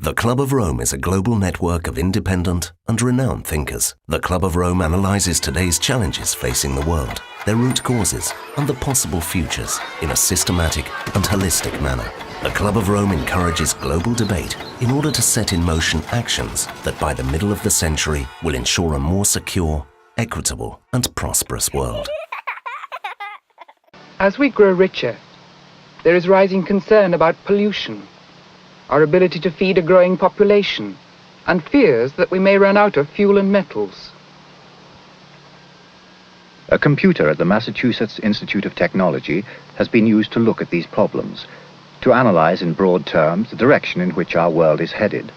The Club of Rome is a global network of independent and renowned thinkers. The Club of Rome analyzes today's challenges facing the world, their root causes, and the possible futures in a systematic and holistic manner. The Club of Rome encourages global debate in order to set in motion actions that by the middle of the century will ensure a more secure, equitable, and prosperous world. As we grow richer, there is rising concern about pollution, our ability to feed a growing population, and fears that we may run out of fuel and metals. A computer at the Massachusetts Institute of Technology has been used to look at these problems, to analyze in broad terms the direction in which our world is headed.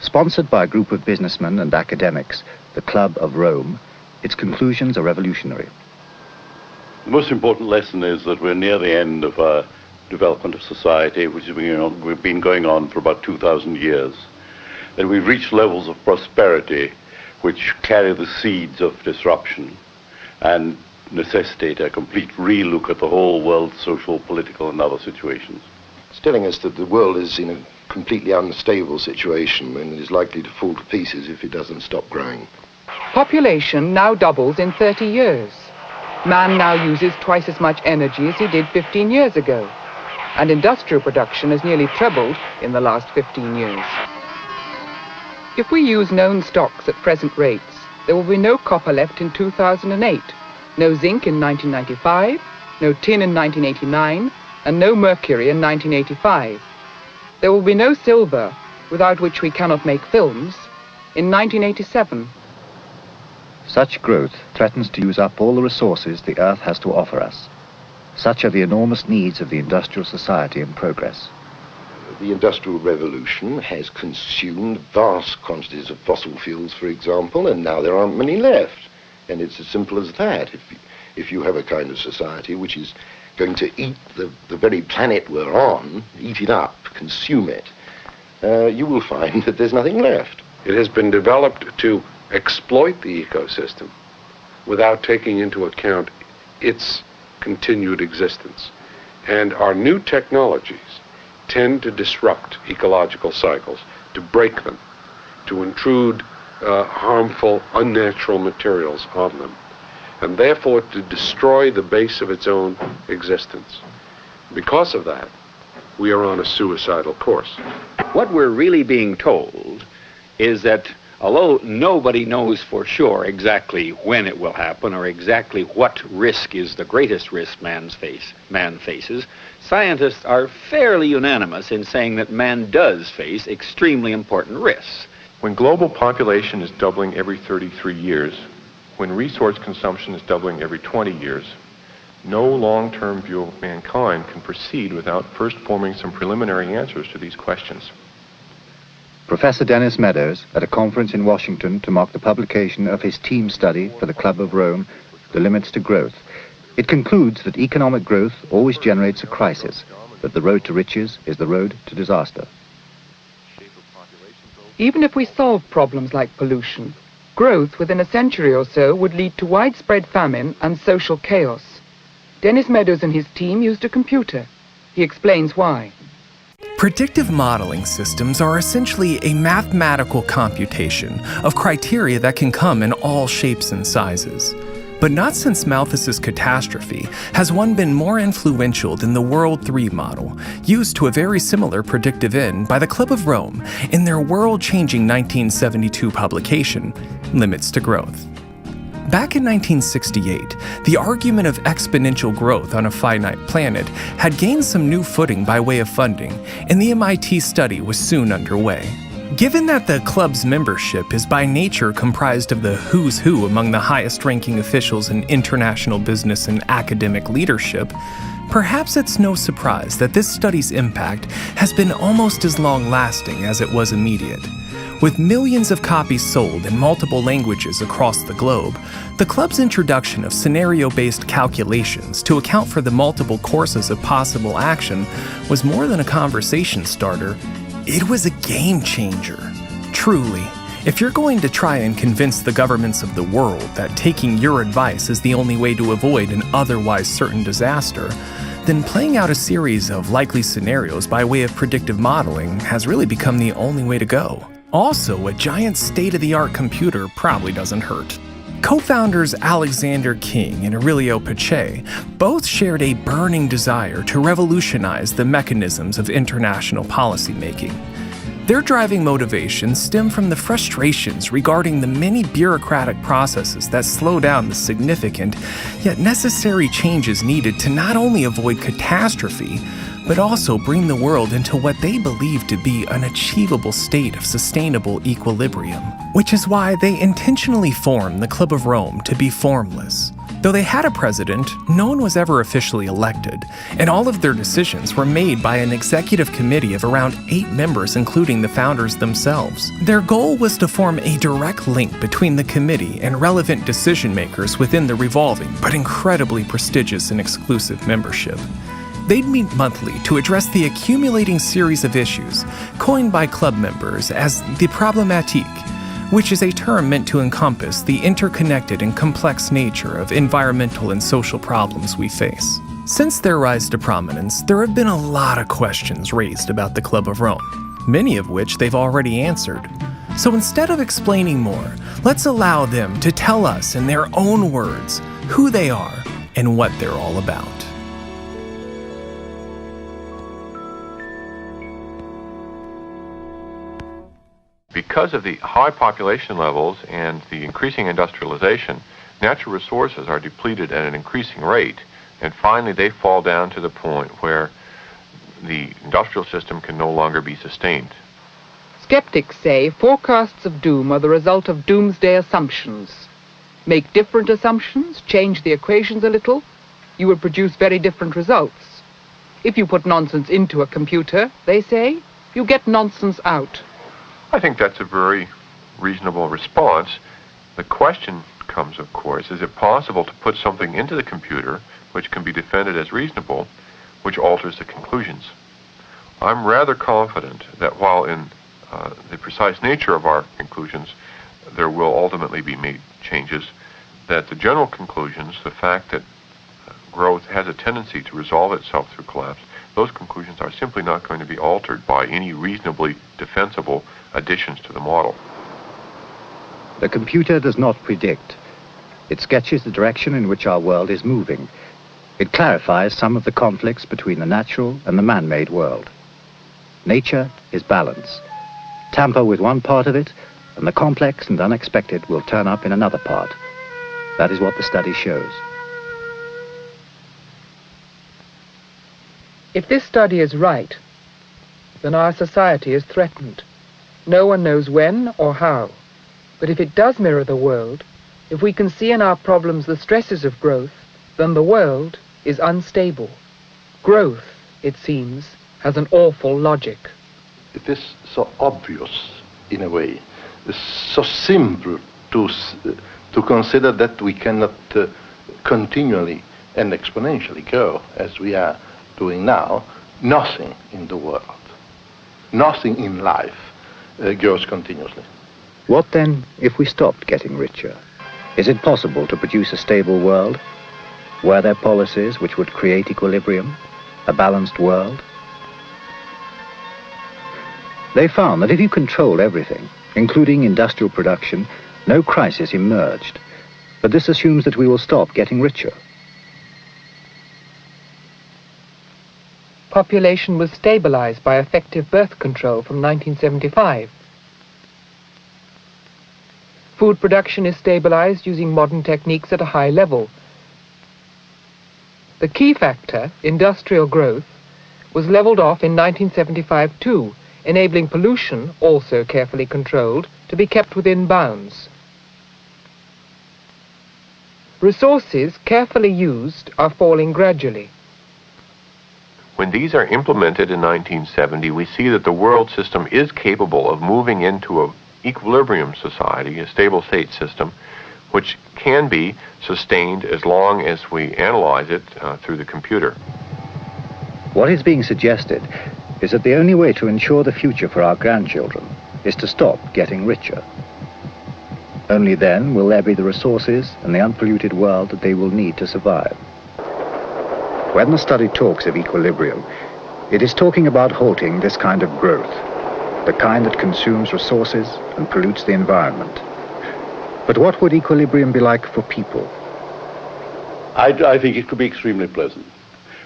Sponsored by a group of businessmen and academics, the Club of Rome, its conclusions are revolutionary. The most important lesson is that we're near the end of our development of society, which has been going on for about 2,000 years. And we've reached levels of prosperity which carry the seeds of disruption and necessitate a complete relook at the whole world's social, political, and other situations. It's telling us that the world is in a completely unstable situation and is likely to fall to pieces if it doesn't stop growing. Population now doubles in 30 years. Man now uses twice as much energy as he did 15 years ago. And industrial production has nearly trebled in the last 15 years. If we use known stocks at present rates, there will be no copper left in 2008, no zinc in 1995, no tin in 1989, and no mercury in 1985. There will be no silver, without which we cannot make films, in 1987. Such growth threatens to use up all the resources the Earth has to offer us. Such are the enormous needs of the industrial society in progress. The Industrial Revolution has consumed vast quantities of fossil fuels, for example, and now there aren't many left. And it's as simple as that. If you have a kind of society which is going to eat the very planet we're on, eat it up, consume it, you will find that there's nothing left. It has been developed to exploit the ecosystem without taking into account its continued existence. And our new technologies tend to disrupt ecological cycles, to break them, to intrude harmful, unnatural materials on them, and therefore to destroy the base of its own existence. Because of that, we are on a suicidal course. What we're really being told is that although nobody knows for sure exactly when it will happen or exactly what risk is the greatest risk man faces, scientists are fairly unanimous in saying that man does face extremely important risks. When global population is doubling every 33 years, when resource consumption is doubling every 20 years, no long-term view of mankind can proceed without first forming some preliminary answers to these questions. Professor Dennis Meadows, at a conference in Washington to mark the publication of his team study for the Club of Rome, The Limits to Growth. It concludes that economic growth always generates a crisis, that the road to riches is the road to disaster. Even if we solve problems like pollution, growth within a century or so would lead to widespread famine and social chaos. Dennis Meadows and his team used a computer. He explains why. Predictive modeling systems are essentially a mathematical computation of criteria that can come in all shapes and sizes. But not since Malthus's catastrophe has one been more influential than the World 3 model, used to a very similar predictive end by the Club of Rome in their world-changing 1972 publication, Limits to Growth. Back in 1968, the argument of exponential growth on a finite planet had gained some new footing by way of funding, and the MIT study was soon underway. Given that the club's membership is by nature comprised of the who's who among the highest-ranking officials in international business and academic leadership, perhaps it's no surprise that this study's impact has been almost as long-lasting as it was immediate. With millions of copies sold in multiple languages across the globe, the club's introduction of scenario-based calculations to account for the multiple courses of possible action was more than a conversation starter. It was a game changer. Truly, if you're going to try and convince the governments of the world that taking your advice is the only way to avoid an otherwise certain disaster, then playing out a series of likely scenarios by way of predictive modeling has really become the only way to go. Also, a giant state-of-the-art computer probably doesn't hurt. Co-founders Alexander King and Aurelio Pache both shared a burning desire to revolutionize the mechanisms of international policymaking. Their driving motivations stem from the frustrations regarding the many bureaucratic processes that slow down the significant, yet necessary changes needed to not only avoid catastrophe, but also bring the world into what they believe to be an achievable state of sustainable equilibrium. Which is why they intentionally formed the Club of Rome to be formless. Though they had a president, no one was ever officially elected, and all of their decisions were made by an executive committee of around 8 members, including the founders themselves. Their goal was to form a direct link between the committee and relevant decision makers within the revolving but incredibly prestigious and exclusive membership. They'd meet monthly to address the accumulating series of issues coined by club members as the problématique, which is a term meant to encompass the interconnected and complex nature of environmental and social problems we face. Since their rise to prominence, there have been a lot of questions raised about the Club of Rome, many of which they've already answered. So instead of explaining more, let's allow them to tell us in their own words who they are and what they're all about. Because of the high population levels and the increasing industrialization, natural resources are depleted at an increasing rate, and finally they fall down to the point where the industrial system can no longer be sustained. Skeptics say forecasts of doom are the result of doomsday assumptions. Make different assumptions, change the equations a little, you will produce very different results. If you put nonsense into a computer, they say, you get nonsense out. I think that's a very reasonable response. The question comes, of course, is it possible to put something into the computer which can be defended as reasonable, which alters the conclusions? I'm rather confident that while in the precise nature of our conclusions there will ultimately be made changes, that the general conclusions, the fact that growth has a tendency to resolve itself through collapse, those conclusions are simply not going to be altered by any reasonably defensible additions to the model. The computer does not predict. It sketches the direction in which our world is moving. It clarifies some of the conflicts between the natural and the man-made world. Nature is balance. Tamper with one part of it, and the complex and unexpected will turn up in another part. That is what the study shows. If this study is right, then our society is threatened. No one knows when or how. But if it does mirror the world, if we can see in our problems the stresses of growth, then the world is unstable. Growth, it seems, has an awful logic. It is so obvious, in a way. It's so simple to consider that we cannot continually and exponentially go as we are doing now. Nothing in the world, nothing in life grows continuously. What then if we stopped getting richer? Is it possible to produce a stable world? Were there policies which would create equilibrium, a balanced world? They found that if you controlled everything, including industrial production, no crisis emerged. But this assumes that we will stop getting richer. Population was stabilized by effective birth control from 1975. Food production is stabilized using modern techniques at a high level. The key factor, industrial growth, was leveled off in 1975 too, enabling pollution, also carefully controlled, to be kept within bounds. Resources carefully used are falling gradually. When these are implemented in 1970, we see that the world system is capable of moving into an equilibrium society, a stable state system, which can be sustained as long as we analyze it through the computer. What is being suggested is that the only way to ensure the future for our grandchildren is to stop getting richer. Only then will there be the resources and the unpolluted world that they will need to survive. When the study talks of equilibrium, it is talking about halting this kind of growth, the kind that consumes resources and pollutes the environment. But what would equilibrium be like for people? I think it could be extremely pleasant.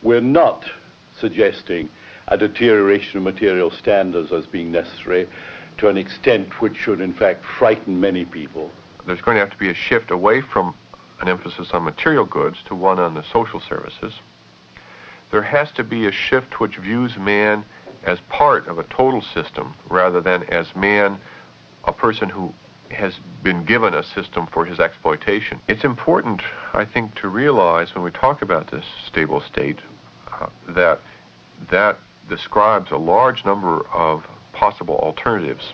We're not suggesting a deterioration of material standards as being necessary to an extent which should in fact frighten many people. There's going to have to be a shift away from an emphasis on material goods to one on the social services. There has to be a shift which views man as part of a total system rather than as man, a person who has been given a system for his exploitation. It's important, I think, to realize when we talk about this stable state that describes a large number of possible alternatives.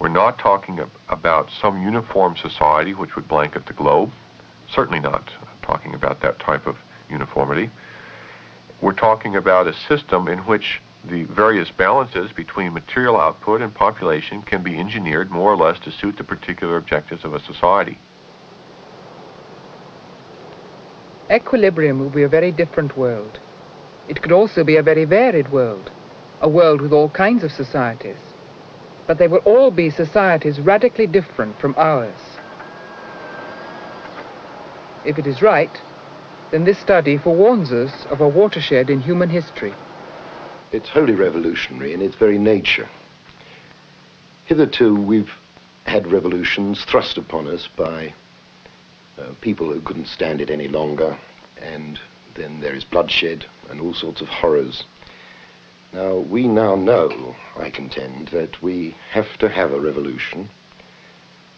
We're not talking about some uniform society which would blanket the globe. Certainly not talking about that type of uniformity. We're talking about a system in which the various balances between material output and population can be engineered more or less to suit the particular objectives of a society. Equilibrium will be a very different world. It could also be a very varied world, a world with all kinds of societies. But they will all be societies radically different from ours. If it is right, then this study forewarns us of a watershed in human history. It's wholly revolutionary in its very nature. Hitherto, we've had revolutions thrust upon us by people who couldn't stand it any longer, and then there is bloodshed and all sorts of horrors. Now, we now know, I contend, that we have to have a revolution,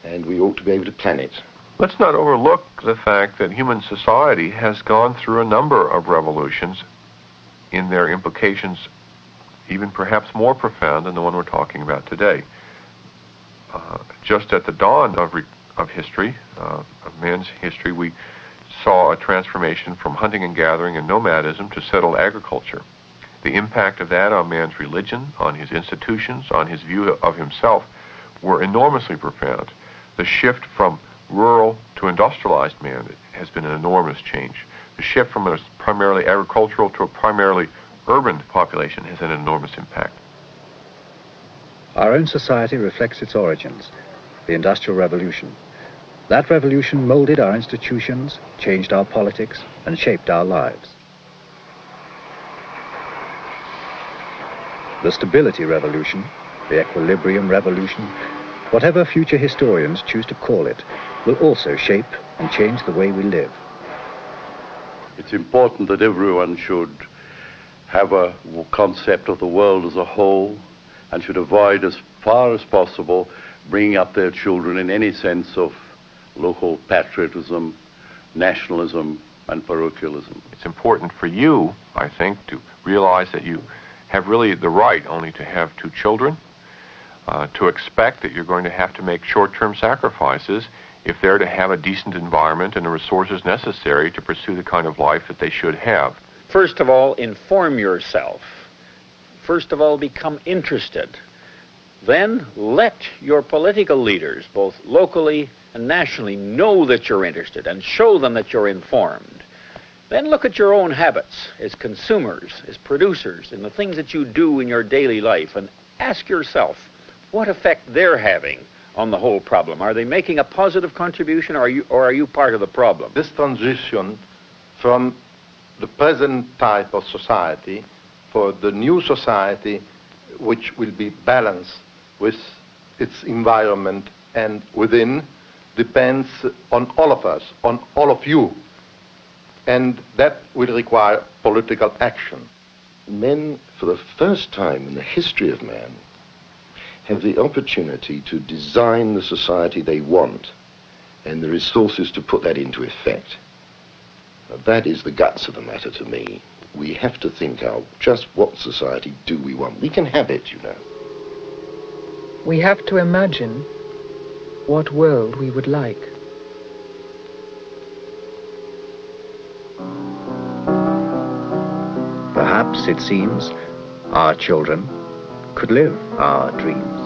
and we ought to be able to plan it. Let's not overlook the fact that human society has gone through a number of revolutions in their implications, even perhaps more profound than the one we're talking about today. Just at the dawn of history, of man's history, we saw a transformation from hunting and gathering and nomadism to settled agriculture. The impact of that on man's religion, on his institutions, on his view of himself, were enormously profound. The shift from rural to industrialized man has been an enormous change. The shift from a primarily agricultural to a primarily urban population has had an enormous impact. Our own society reflects its origins, the Industrial Revolution. That revolution molded our institutions, changed our politics, and shaped our lives. The Stability Revolution, the Equilibrium Revolution, whatever future historians choose to call it, will also shape and change the way we live. It's important that everyone should have a concept of the world as a whole and should avoid as far as possible bringing up their children in any sense of local patriotism, nationalism, and parochialism. It's important for you, I think, to realize that you have really the right only to have 2 children, to expect that you're going to have to make short-term sacrifices if they're to have a decent environment and the resources necessary to pursue the kind of life that they should have. First of all, inform yourself. First of all, become interested. Then let your political leaders, both locally and nationally, know that you're interested and show them that you're informed. Then look at your own habits as consumers, as producers, and the things that you do in your daily life, and ask yourself what effect they're having on the whole problem. Are they making a positive contribution, or are you part of the problem? This transition from the present type of society for the new society, which will be balanced with its environment and within, depends on all of us, on all of you. And that will require political action. Men, for the first time in the history of man, have the opportunity to design the society they want and the resources to put that into effect. Now, that is the guts of the matter to me. We have to think out just what society do we want. We can have it, you know. We have to imagine what world we would like. Perhaps, it seems, our children could live our dreams.